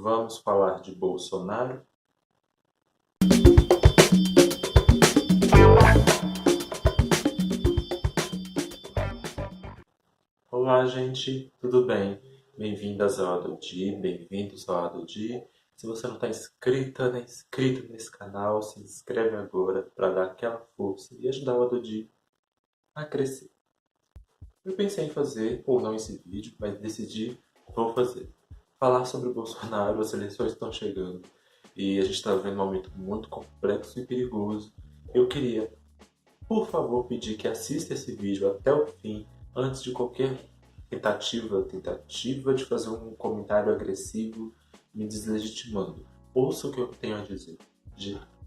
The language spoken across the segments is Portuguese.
Vamos falar de Bolsonaro? Olá, gente, tudo bem? Bem-vindas ao Adodi, bem-vindos ao Adodi. Se você não está inscrita nem inscrito nesse canal, se inscreve agora para dar aquela força e ajudar o Adodi a crescer. Eu pensei em fazer ou não esse vídeo, mas decidi, vou fazer. Falar sobre o Bolsonaro, as eleições estão chegando e a gente está vivendo um momento muito complexo e perigoso. Eu queria, por favor, pedir que assista esse vídeo até o fim, antes de qualquer tentativa de fazer um comentário agressivo me deslegitimando. Ouça o que eu tenho a dizer.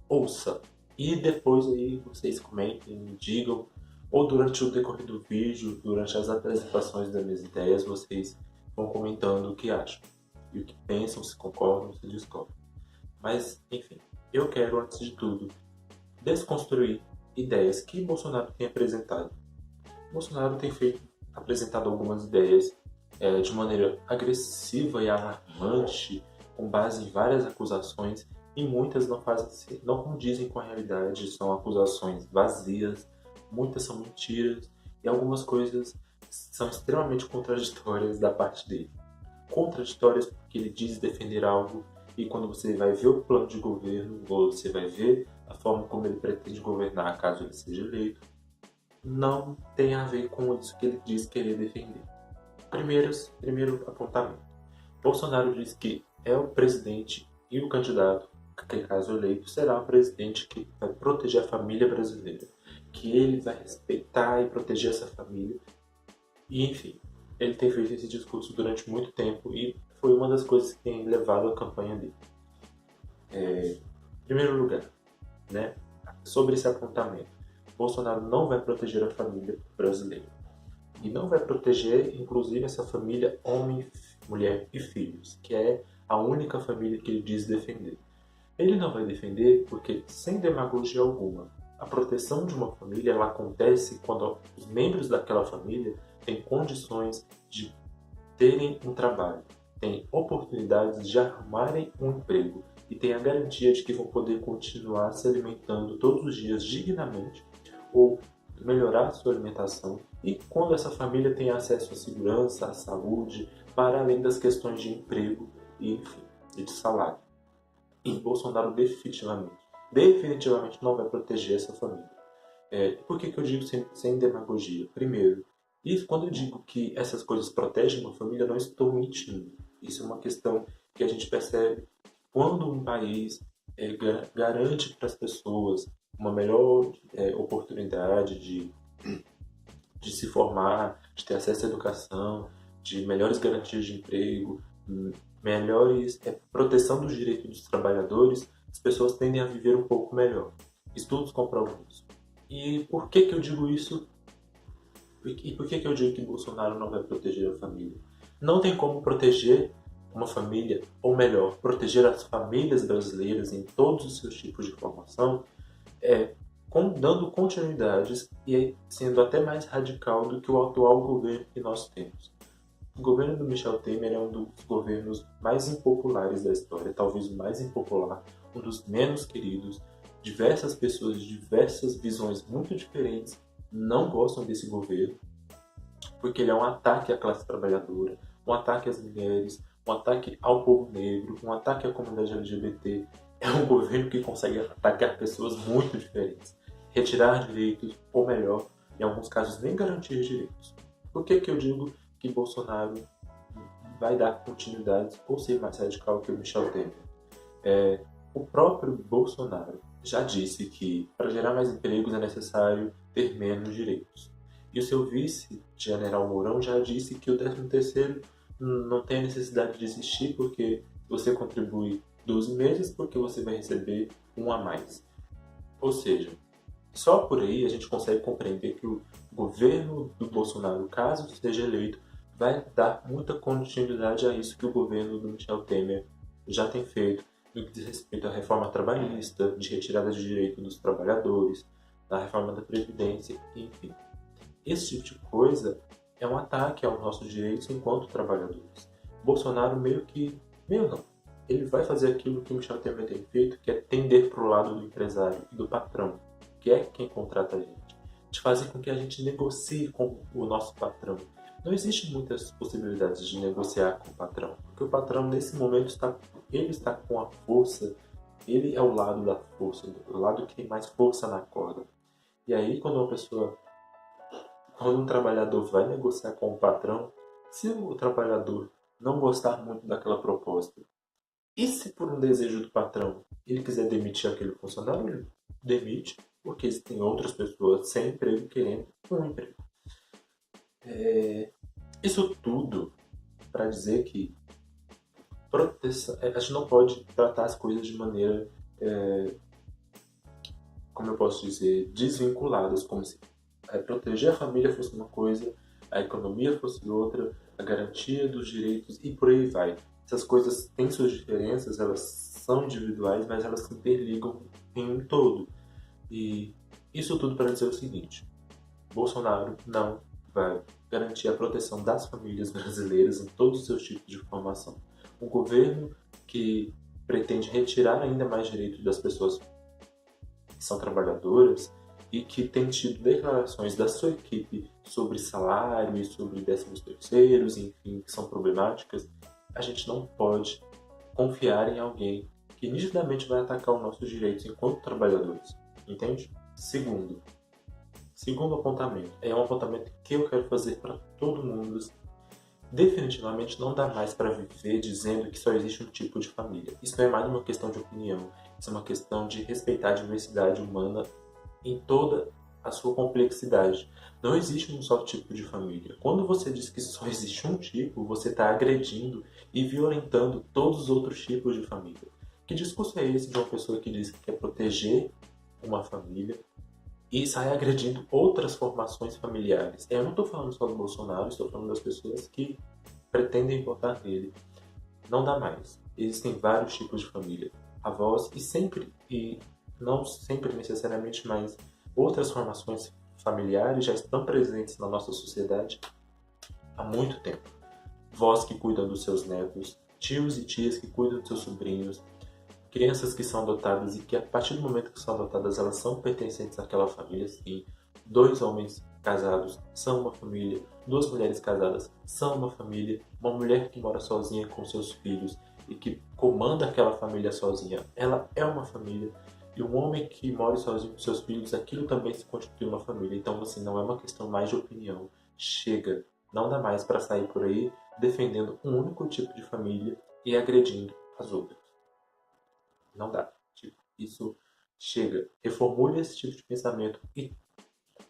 Ouça. E depois aí vocês comentem, me digam, ou durante o decorrer do vídeo, durante as apresentações das minhas ideias, vocês vão comentando o que acham. E o que pensam, se concordam, se discordam. Mas, enfim, eu quero, antes de tudo, desconstruir ideias que Bolsonaro tem apresentado. Bolsonaro tem apresentado algumas ideias de maneira agressiva e alarmante, com base em várias acusações, e muitas não condizem com a realidade, são acusações vazias, muitas são mentiras, e algumas coisas são extremamente contraditórias da parte dele. Contraditórias porque ele diz defender algo, e quando você vai ver o plano de governo, ou você vai ver a forma como ele pretende governar caso ele seja eleito, não tem a ver com isso que ele diz querer defender. Primeiro apontamento. Bolsonaro diz que é o presidente e o candidato, que caso eleito, será o presidente que vai proteger a família brasileira, que ele vai respeitar e proteger essa família. E, enfim, ele tem feito esse discurso durante muito tempo e foi uma das coisas que tem levado a campanha dele. Em primeiro lugar, sobre esse apontamento, Bolsonaro não vai proteger a família brasileira. E não vai proteger, inclusive, essa família homem, mulher e filhos, que é a única família que ele diz defender. Ele não vai defender porque, sem demagogia alguma, a proteção de uma família ela acontece quando os membros daquela família têm condições de terem um trabalho, têm oportunidades de arrumarem um emprego e têm a garantia de que vão poder continuar se alimentando todos os dias dignamente ou melhorar a sua alimentação, e quando essa família tem acesso à segurança, à saúde, para além das questões de emprego e, enfim, e de salário. E Bolsonaro definitivamente não vai proteger essa família. Por que eu digo sem demagogia? Primeiro, quando eu digo que essas coisas protegem uma família, não estou mentindo. Isso é uma questão que a gente percebe quando um país garante para as pessoas uma melhor oportunidade de se formar, de ter acesso à educação, de melhores garantias de emprego, melhores proteção dos direitos dos trabalhadores, as pessoas tendem a viver um pouco melhor. Estudos comprovam isso. E por que eu digo isso? E por que eu digo que Bolsonaro não vai proteger a família? Não tem como proteger uma família, ou melhor, proteger as famílias brasileiras em todos os seus tipos de formação, dando continuidades e sendo até mais radical do que o atual governo que nós temos. O governo do Michel Temer é um dos governos mais impopulares da história, talvez o mais impopular, um dos menos queridos. Diversas pessoas de diversas visões muito diferentes não gostam desse governo, porque ele é um ataque à classe trabalhadora, um ataque às mulheres, um ataque ao povo negro, um ataque à comunidade LGBT. É um governo que consegue atacar pessoas muito diferentes, retirar direitos, ou melhor, em alguns casos nem garantir direitos. Por que eu digo que Bolsonaro vai dar continuidade ou ser mais radical que o Michel Temer? O próprio Bolsonaro já disse que para gerar mais empregos é necessário ter menos direitos. E o seu vice, General Mourão, já disse que o 13º não tem a necessidade de existir porque você contribui 12 meses porque você vai receber um a mais. Ou seja, só por aí a gente consegue compreender que o governo do Bolsonaro, caso seja eleito, vai dar muita continuidade a isso que o governo do Michel Temer já tem feito no que diz respeito à reforma trabalhista, de retirada de direito dos trabalhadores, da reforma da Previdência, enfim. Esse tipo de coisa é um ataque aos nossos direitos enquanto trabalhadores. Bolsonaro meio não. ele vai fazer aquilo que o Michel Temer tem feito, que é tender para o lado do empresário e do patrão, que é quem contrata a gente, de fazer com que a gente negocie com o nosso patrão. Não existe muitas possibilidades de negociar com o patrão, porque o patrão nesse momento está com a força, ele é o lado da força, o lado que tem mais força na corda. E aí quando um trabalhador vai negociar com o patrão, se o trabalhador não gostar muito daquela proposta, e se por um desejo do patrão ele quiser demitir aquele funcionário, ele demite, porque existem outras pessoas sem emprego querendo um emprego. Isso tudo para dizer que a gente não pode tratar as coisas de maneira, como eu posso dizer, desvinculadas, como se proteger a família fosse uma coisa, a economia fosse outra, a garantia dos direitos e por aí vai. Essas coisas têm suas diferenças, elas são individuais, mas elas se interligam em um todo. E isso tudo para dizer o seguinte: Bolsonaro não vai garantir a proteção das famílias brasileiras em todos os seus tipos de formação. Um governo que pretende retirar ainda mais direitos das pessoas que são trabalhadoras e que tem tido declarações da sua equipe sobre salário e sobre 13º, enfim, que são problemáticas, a gente não pode confiar em alguém que nitidamente vai atacar os nossos direitos enquanto trabalhadores. Entende? Segundo apontamento. É um apontamento que eu quero fazer para todo mundo. Definitivamente não dá mais para viver dizendo que só existe um tipo de família. Isso não é mais uma questão de opinião. Isso é uma questão de respeitar a diversidade humana em toda a sua complexidade. Não existe um só tipo de família. Quando você diz que só existe um tipo, você está agredindo e violentando todos os outros tipos de família. Que discurso é esse de uma pessoa que diz que quer proteger uma família e sai agredindo outras formações familiares? Eu não estou falando só do Bolsonaro, estou falando das pessoas que pretendem votar nele. Não dá mais. Existem vários tipos de família. Avós e não sempre necessariamente, mas outras formações familiares já estão presentes na nossa sociedade há muito tempo. Vós que cuidam dos seus netos, tios e tias que cuidam dos seus sobrinhos, crianças que são adotadas e que a partir do momento que são adotadas elas são pertencentes àquela família, sim. 2 homens casados são uma família, 2 mulheres casadas são uma família, uma mulher que mora sozinha com seus filhos e que comanda aquela família sozinha, ela é uma família. E um homem que mora sozinho com seus filhos, aquilo também se constitui uma família. Então, assim, não é uma questão mais de opinião. Chega, não dá mais para sair por aí defendendo um único tipo de família e agredindo as outras. Não dá. Tipo, isso chega. Reformule esse tipo de pensamento e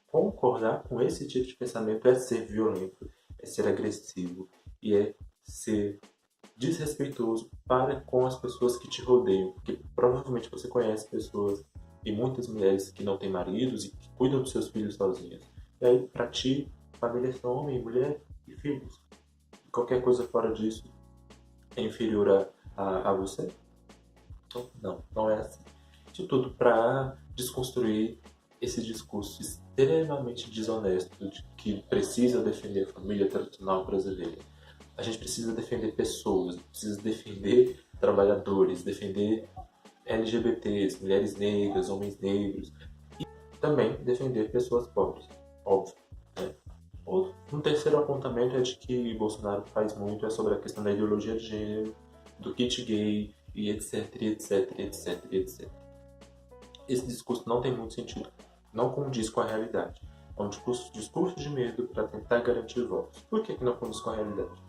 concordar com esse tipo de pensamento é ser violento, é ser agressivo e é ser desrespeitoso para com as pessoas que te rodeiam, porque provavelmente você conhece pessoas e muitas mulheres que não têm maridos e que cuidam dos seus filhos sozinhas. E aí, para ti, família é só homem, mulher e filhos. Qualquer coisa fora disso é inferior a você? Então, não é assim. Isso tudo para desconstruir esse discurso extremamente desonesto de que precisa defender a família tradicional brasileira. A gente precisa defender pessoas, precisa defender trabalhadores, defender LGBTs, mulheres negras, homens negros e também defender pessoas pobres, óbvio. Né? Um terceiro apontamento é de que Bolsonaro faz muito é sobre a questão da ideologia de gênero, do kit gay e etc, etc, etc, etc. Esse discurso não tem muito sentido, não condiz com a realidade. É um discurso de medo para tentar garantir votos. Por que não condiz com a realidade?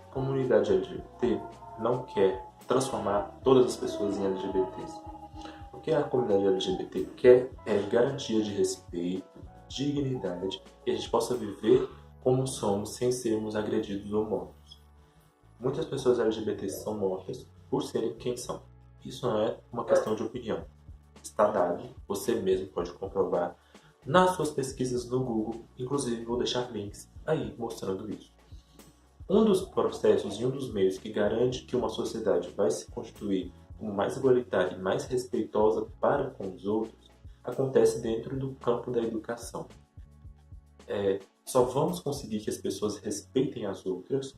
A comunidade LGBT não quer transformar todas as pessoas em LGBTs. O que a comunidade LGBT quer é garantia de respeito, dignidade e a gente possa viver como somos sem sermos agredidos ou mortos. Muitas pessoas LGBTs são mortas por serem quem são. Isso não é uma questão de opinião. Está dado, você mesmo pode comprovar nas suas pesquisas no Google, inclusive vou deixar links aí mostrando isso. Um dos processos e um dos meios que garante que uma sociedade vai se constituir como mais igualitária e mais respeitosa para com os outros acontece dentro do campo da educação. Só vamos conseguir que as pessoas respeitem as outras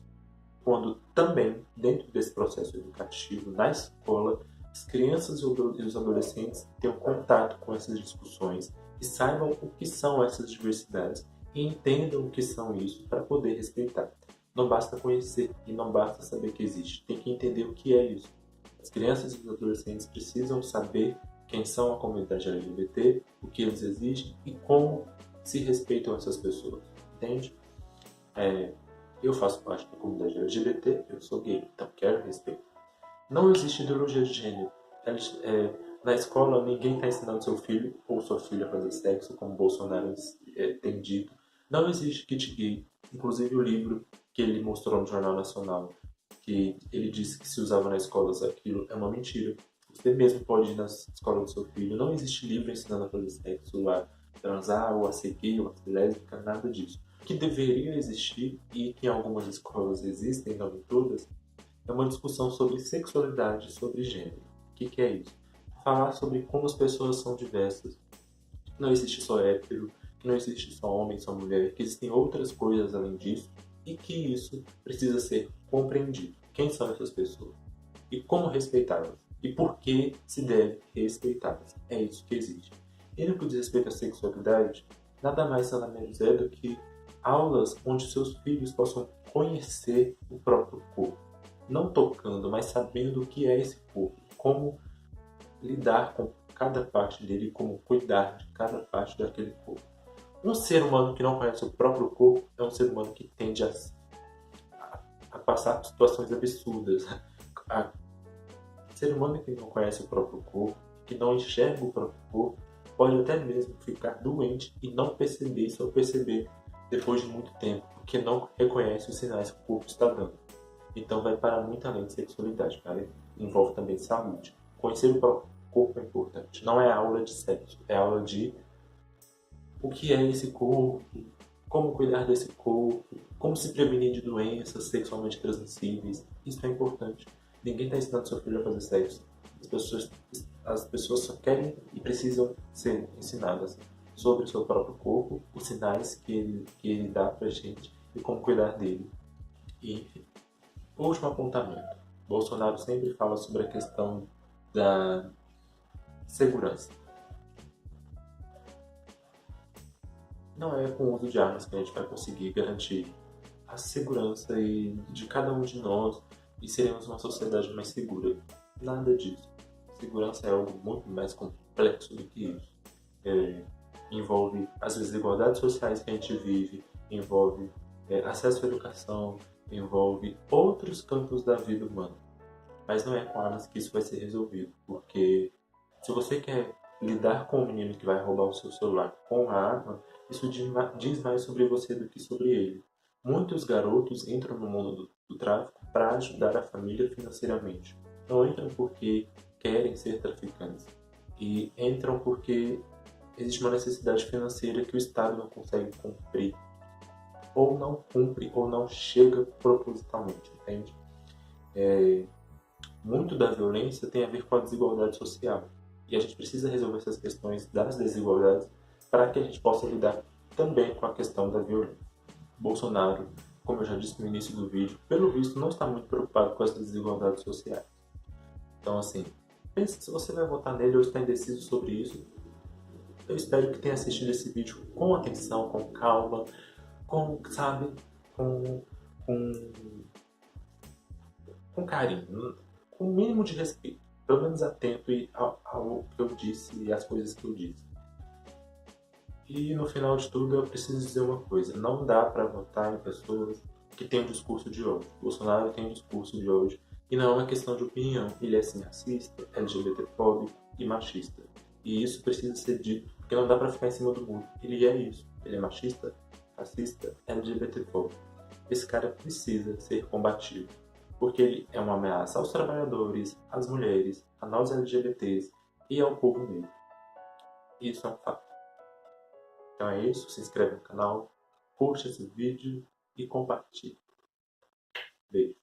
quando também, dentro desse processo educativo, na escola, as crianças e os adolescentes tenham contato com essas discussões e saibam o que são essas diversidades e entendam o que são isso para poder respeitar. Não basta conhecer e não basta saber que existe, tem que entender o que é isso. As crianças e os adolescentes precisam saber quem são a comunidade LGBT, o que eles exigem e como se respeitam essas pessoas, entende? Eu faço parte da comunidade LGBT, eu sou gay, então quero respeito. Não existe ideologia de gênero. Na escola, ninguém está ensinando seu filho ou sua filha a fazer sexo, como Bolsonaro tem dito. Não existe kit gay. Inclusive o livro que ele mostrou no Jornal Nacional, que ele disse que se usava na escola aquilo, é uma mentira. Você mesmo pode ir na escola do seu filho. Não existe livro ensinando a fazer sexo, a transar, ou a ser gay, ou a ser lésbica, nada disso. O que deveria existir, e que em algumas escolas existem, não em todas, é uma discussão sobre sexualidade, sobre gênero. O que é isso? Falar sobre como as pessoas são diversas. Que não existe só hétero, que não existe só homem, só mulher, que existem outras coisas além disso e que isso precisa ser compreendido. Quem são essas pessoas? E como respeitá-las? E por que se deve respeitá-las? É isso que existe. E no que diz respeito à sexualidade, nada mais nada menos é do que aulas onde seus filhos possam conhecer o próprio corpo. Não tocando, mas sabendo o que é esse corpo, como lidar com cada parte dele, como cuidar de cada parte daquele corpo. Um ser humano que não conhece o próprio corpo é um ser humano que tende a passar por situações absurdas. Um ser humano que não conhece o próprio corpo, que não enxerga o próprio corpo, pode até mesmo ficar doente e não perceber, só perceber depois de muito tempo, porque não reconhece os sinais que o corpo está dando. Então vai para muito além de sexualidade, cara. Envolve também saúde. Conhecer o próprio corpo é importante. Não é aula de sexo, é aula de o que é esse corpo, como cuidar desse corpo, como se prevenir de doenças sexualmente transmissíveis. Isso é importante. Ninguém está ensinando seu filho a fazer sexo. As pessoas só querem e precisam ser ensinadas sobre o seu próprio corpo, os sinais que ele dá pra gente e como cuidar dele. E, enfim. Último apontamento. Bolsonaro sempre fala sobre a questão da segurança. Não é com o uso de armas que a gente vai conseguir garantir a segurança de cada um de nós e seremos uma sociedade mais segura. Nada disso. Segurança é algo muito mais complexo do que isso. Envolve as desigualdades sociais que a gente vive, envolve acesso à educação, envolve outros campos da vida humana. Mas não é com armas que isso vai ser resolvido, porque se você quer lidar com o menino que vai roubar o seu celular com a arma, isso diz mais sobre você do que sobre ele. Muitos garotos entram no mundo do tráfico para ajudar a família financeiramente. Não entram porque querem ser traficantes. E entram porque existe uma necessidade financeira que o Estado não consegue cumprir. Ou não cumpre, ou não chega propositalmente, entende? Muito da violência tem a ver com a desigualdade social. E a gente precisa resolver essas questões das desigualdades para que a gente possa lidar também com a questão da violência. Bolsonaro, como eu já disse no início do vídeo, pelo visto não está muito preocupado com as desigualdades sociais. Então, assim, pense se você vai votar nele ou está indeciso sobre isso. Eu espero que tenha assistido esse vídeo com atenção, com calma, sabe, com, com carinho, com o mínimo de respeito. Pelo menos atento ao que eu disse e às coisas que eu disse. E no final de tudo eu preciso dizer uma coisa, não dá para votar em pessoas que têm um discurso de ódio. Bolsonaro tem um discurso de ódio e não é uma questão de opinião, ele é sim racista, LGBTfóbico e machista. E isso precisa ser dito, porque não dá para ficar em cima do muro. Ele é isso, ele é machista, racista, LGBTfóbico. Esse cara precisa ser combatido, porque ele é uma ameaça aos trabalhadores, às mulheres, a nós LGBTs e ao povo negro. Isso é um fato. Então é isso, se inscreve no canal, curte esse vídeo e compartilhe. Beijo.